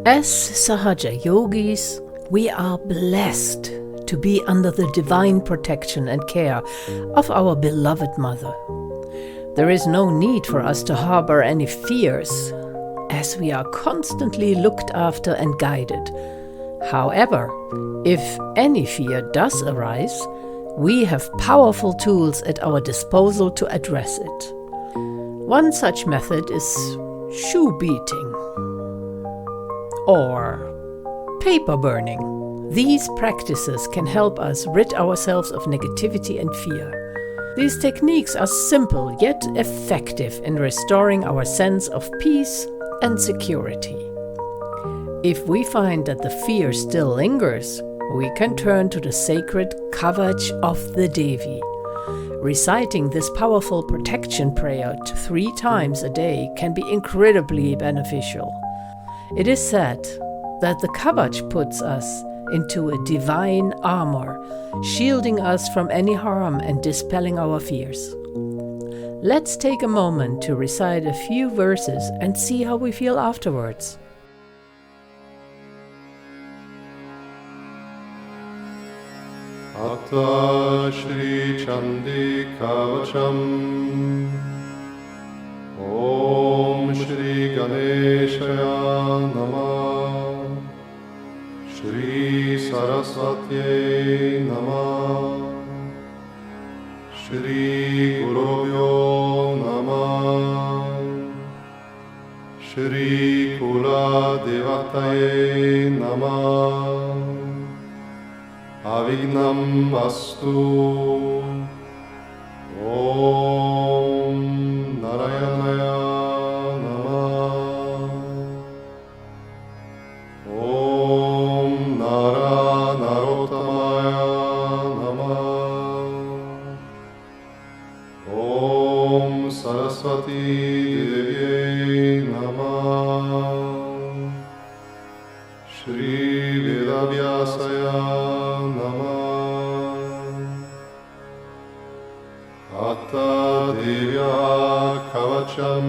As Sahaja Yogis, we are blessed to be under the divine protection and care of our beloved Mother. There is no need for us to harbor any fears, as we are constantly looked after and guided. However, if any fear does arise, we have powerful tools at our disposal to address it. One such method is shoe beating or paper burning. These practices can help us rid ourselves of negativity and fear. These techniques are simple yet effective in restoring our sense of peace and security. If we find that the fear still lingers, we can turn to the sacred Kavach of the Devi. Reciting this powerful protection prayer 3 times a day can be incredibly beneficial. It is said that the Kavach puts us into a divine armor, shielding us from any harm and dispelling our fears. Let's take a moment to recite a few verses and see how we feel afterwards. Atta Shri Chandi Kavacham Om Shri Ganeshaya Namah Shri Saraswati Namah Shri Gurubhyo Namah Shri Kula Devataye Namah Avignam Vastu Om Narayanaya Namah Om Narottamaya Namah Om Saraswati Devye Namah Shri Vedavyasaya Atta Devya Kavacham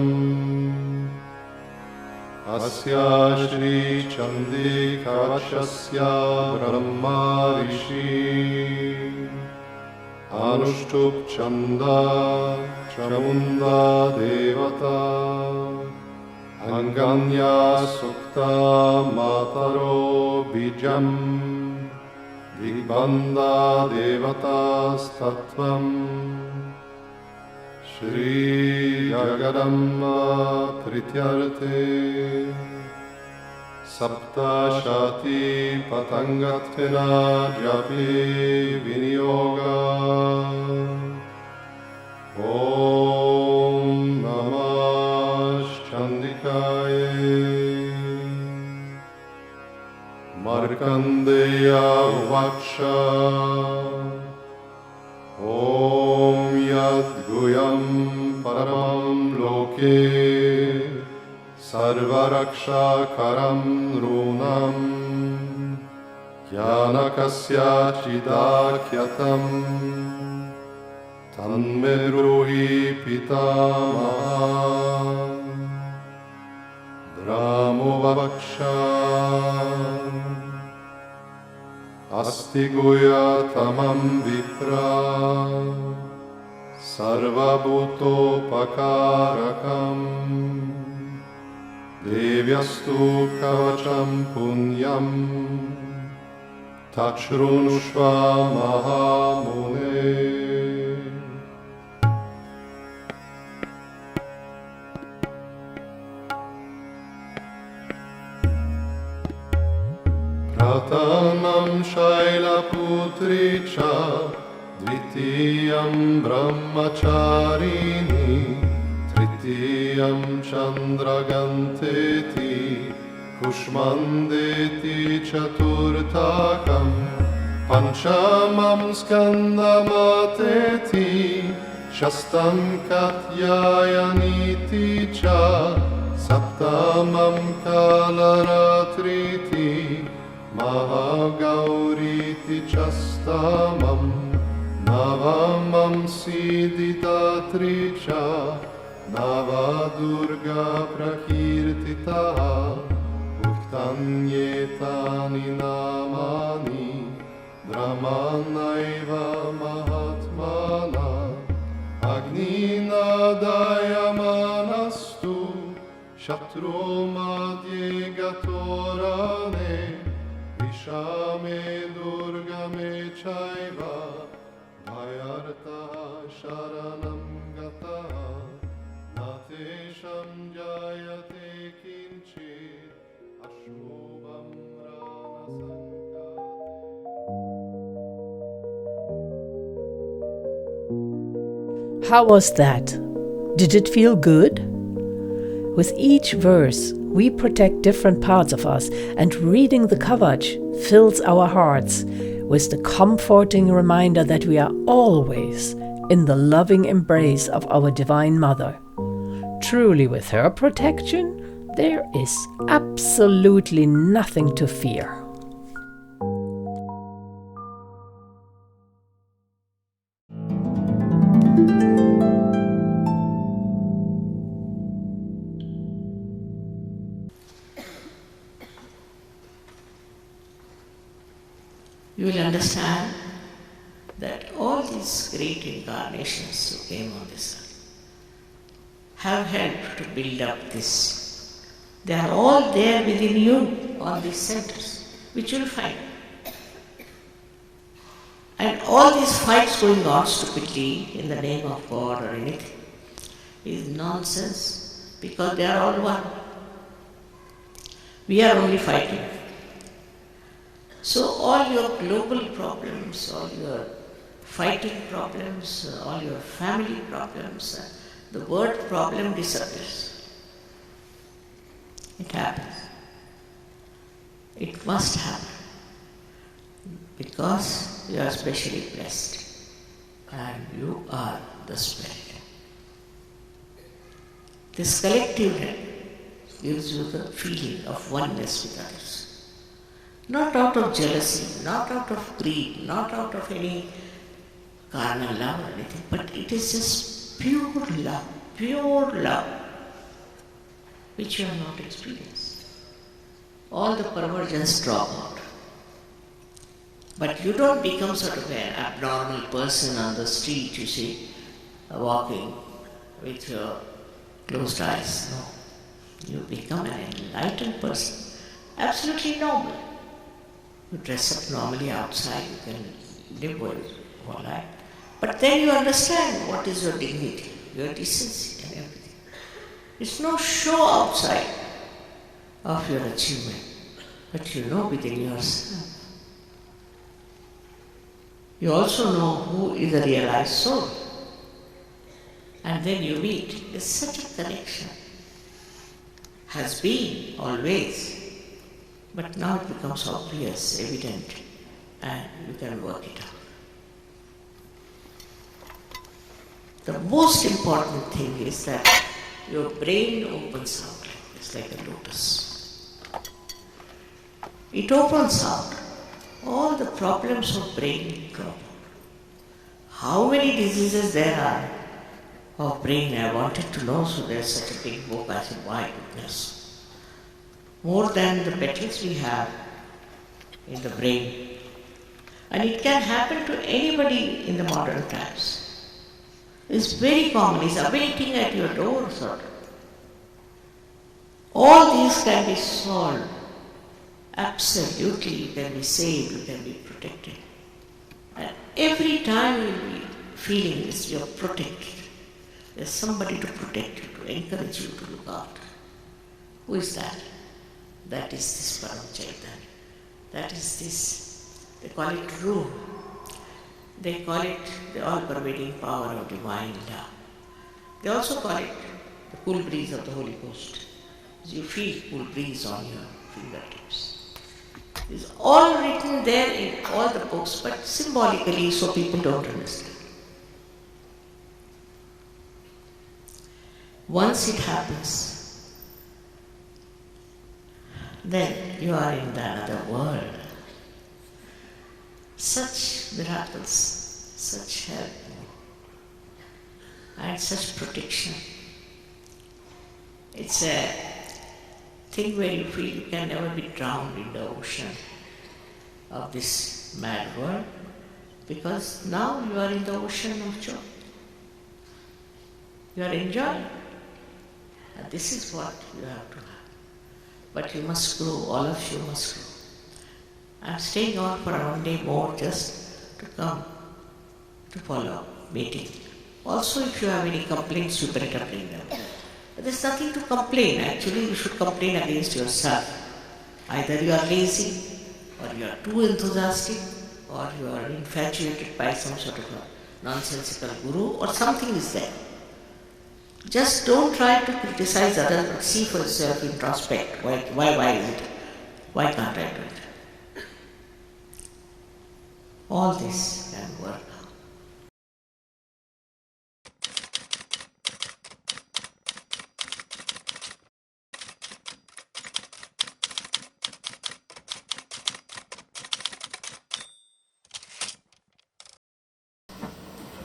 Asya Shri Chandi Kavachasya Brahma Rishi Anushtup Chanda Chamunda Devata Anganya Sukta Mataro Bijam Digbanda Devatas Tattvam Shri Jagadamma Prityarte Sapta Shati Patangatvena Japi Vinyoga Om Namah Chandikaye Markandeya Vaksha Om Yad Guyam Paramam Loke Sarvaraksha Karam Runam Jnanakasya Chidakyatam Tanme Bruhi Pitamaha Brahmo Vaksha Asti Guya Tamam Vipra Sarvabhuto Pakarakam Devyastu Kavacham Punyam Tachrunushva Mahamune. Pratanam Shailaputri Cha Dvitiyam Brahmacharini Tritiyam Chandraganteti Kushmandeti Chaturtakam Panchamam Skandamateti Shastam Katyayaniti Cha Saptamam Kalaratriti Mahagauriti Chastamam Navamam Siddhitatricha Navadurga Prakirtita Tanyetani namani Brahmanaiva Mahatmana Agnina Dayamanastu Shatru Madhye Gatorane Vishame Durgame Chaiva Bhayarta Sharanam Gata Natesham Jayate Kinchit Ashobham Rana Sankate. How was that? Did it feel good? With each verse, we protect different parts of us, and reading the Kavach fills our hearts with the comforting reminder that we are always in the loving embrace of our Divine Mother. Truly, with her protection, there is absolutely nothing to fear. You will understand that all these great incarnations who came on this earth have helped to build up this. They are all there within you, all these centers, which you will find. And all these fights going on stupidly in the name of God or anything is nonsense, because they are all one. We are only fighting. So all your global problems, all your fighting problems, all your family problems, the word problem disappears. It happens. It must happen. Because you are specially blessed and you are the Spirit. This collectiveness gives you the feeling of oneness with others. Not out of jealousy, not out of greed, not out of any carnal love or anything, but it is just pure love, which you have not experienced. All the perversions drop out. But you don't become sort of an abnormal person on the street, you see, walking with your closed eyes. No. You become an enlightened person, absolutely normal. You dress up normally outside, you can live your whole life. But then you understand what is your dignity, your decency and everything. It's no show outside of your achievement, but you know within yourself. You also know who is a realized soul. And then you meet. It's such a connection. Has been always. But now it becomes obvious, evident, and you can work it out. The most important thing is that your brain opens out like this, like a lotus. It opens out. All the problems of brain drop out. How many diseases there are of brain I wanted to know, so there's such a big book. I said, my goodness. More than the petals we have in the brain. And it can happen to anybody in the modern times. It's very common. It's awaiting at your door, sort of. All these can be solved. Absolutely, you can be saved, you can be protected. And every time you will be feeling this, you are protected. There's somebody to protect you, to encourage you to look after. Who is that? That is this Param Chaitanya. That is this, they call it Ruh. They call it the all-pervading power of divine love. They also call it the cool breeze of the Holy Ghost. You feel cool breeze on your fingertips. It's all written there in all the books, but symbolically so people don't understand. Once it happens, then you are in the another world. Such miracles, such help, and such protection. It's a thing where you feel you can never be drowned in the ocean of this mad world, because now you are in the ocean of joy. You are enjoying. And this is what you have to have. But you must grow, all of you must grow. I'm staying on for 1 day more just to come to follow meeting. Also, if you have any complaints, you better bring them. But there's nothing to complain. Actually, you should complain against yourself. Either you are lazy, or you are too enthusiastic, or you are infatuated by some sort of a nonsensical guru, or something is there. Just don't try to criticize others, but see for yourself, introspect. Why is it? Why can't I do it? All this can work.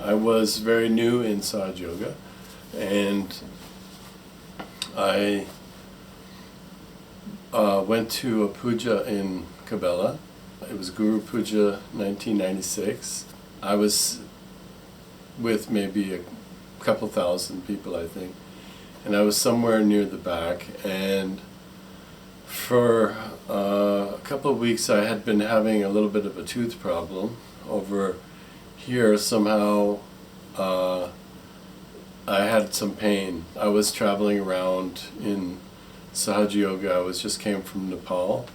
I was very new in Sahaja Yoga, and I went to a puja in Cabela. It was Guru Puja 1996. I was with maybe a couple thousand people, I think, and I was somewhere near the back, and for a couple of weeks I had been having a little bit of a tooth problem. Over here somehow I had some pain. I was traveling around in Sahaja Yoga. I just came from Nepal,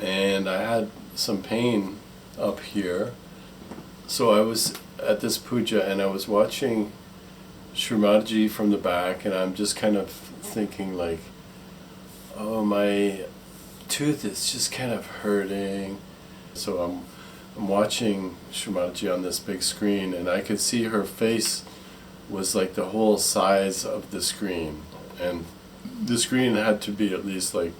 and I had some pain up here. So I was at this puja and I was watching Srimataji from the back, and I'm just kind of thinking like, oh, my tooth is just kind of hurting. So I'm watching Srimataji on this big screen, and I could see her face was like the whole size of the screen, and the screen had to be at least like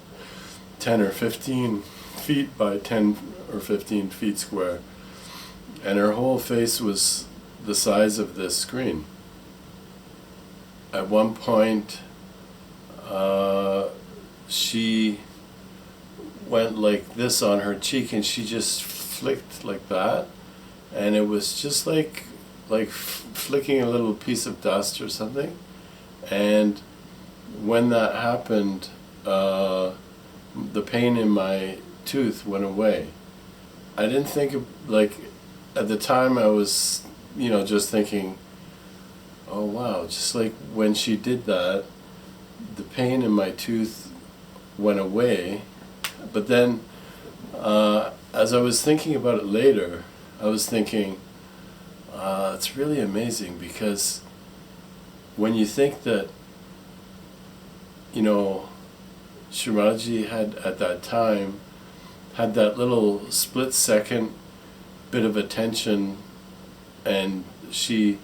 10 or 15 feet by 10 or 15 feet square, and her whole face was the size of this screen. At one point she went like this on her cheek, and she just flicked like that, and it was just like flicking a little piece of dust or something. And when that happened, the pain in my tooth went away. I didn't think of, like, at the time I was, just thinking, oh wow, just like when she did that, the pain in my tooth went away. But then as I was thinking about it later, I was thinking, it's really amazing, because when you think that, Srimataji had at that time had that little split second bit of attention, and she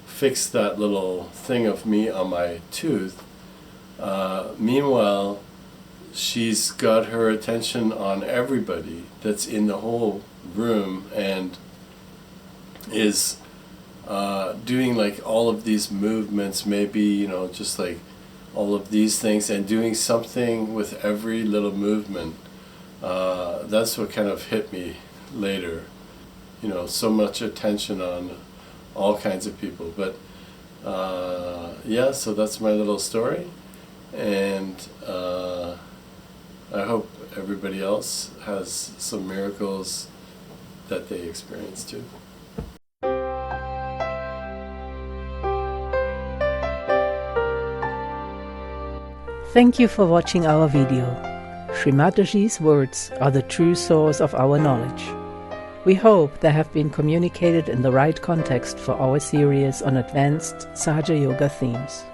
fixed that little thing of me on my tooth. Meanwhile, she's got her attention on everybody that's in the whole room, and is doing like all of these movements, maybe, just like all of these things, and doing something with every little movement. That's what kind of hit me later. So much attention on all kinds of people. But so that's my little story, and I hope everybody else has some miracles that they experience too. Thank you for watching our video. Srimataji's words are the true source of our knowledge. We hope they have been communicated in the right context for our series on advanced Sahaja Yoga themes.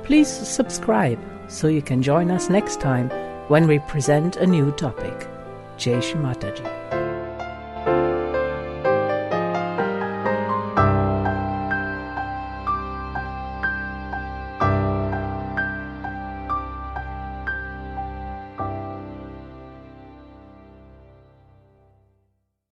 Please subscribe so you can join us next time when we present a new topic. Jai Shri Mataji.